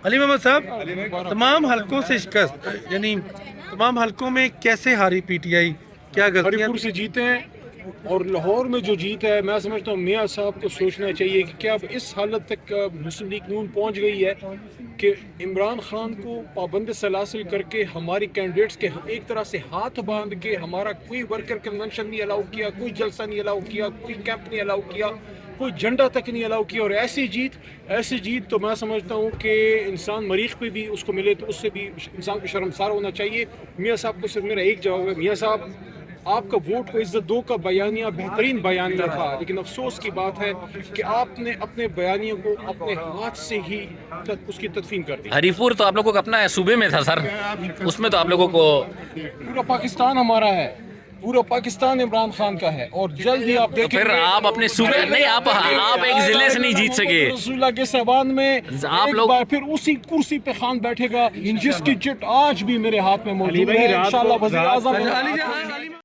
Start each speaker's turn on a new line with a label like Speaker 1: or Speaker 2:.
Speaker 1: علی محمد صاحب، تمام حلقوں سے شکست، یعنی تمام حلقوں میں کیسے ہاری پی ٹی آئی؟ کیا
Speaker 2: ہری
Speaker 1: غلطیاں؟
Speaker 2: پور سے جیتے ہیں اور لاہور میں جو جیت ہے، میں سمجھتا ہوں میاں صاحب کو سوچنا چاہیے کہ کیا اب اس حالت تک مسلم لیگ نون پہنچ گئی ہے کہ عمران خان کو پابند سلاسل کر کے ہماری کینڈیڈیٹس کے ایک طرح سے ہاتھ باندھ کے ہمارا کوئی ورکر کنونشن نہیں الاؤ کیا، کوئی جلسہ نہیں الاؤ کیا، کوئی کیمپ نہیں الاؤ کیا، کوئی جھنڈا تک نہیں الاؤ کیا، اور ایسی جیت تو میں سمجھتا ہوں کہ انسان مریخ پہ بھی اس کو ملے تو اس سے بھی انسان کو شرمسار ہونا چاہیے۔ میاں صاحب کو صرف میرا ایک جواب ہے، میاں صاحب آپ کا ووٹ کو عزت دو کا بیانیہ بہترین بیانیہ تھا، لیکن افسوس کی بات ہے کہ آپ نے اپنے بیانیے کو اپنے ہاتھ سے ہی اس کی تدفین کر دی۔
Speaker 3: ہری پور تو آپ لوگوں کا اپنا صوبے میں تھا سر، اس میں تو آپ لوگوں کو
Speaker 2: پورا پاکستان ہمارا ہے، پورا پاکستان عمران خان کا ہے، اور جلد ہی آپ دیکھیں
Speaker 3: پھر آپ اپنے صوبے نہیں، آپ ایک ضلع سے نہیں جیت سکے۔
Speaker 2: رسول اللہ کے صوبان میں
Speaker 3: آپ
Speaker 2: ایک
Speaker 3: لوگ
Speaker 2: بار پھر اسی کرسی پہ خان بیٹھے گا جس کی چٹ آج بھی میرے ہاتھ میں موجود ہے، انشاءاللہ وزیر اعظم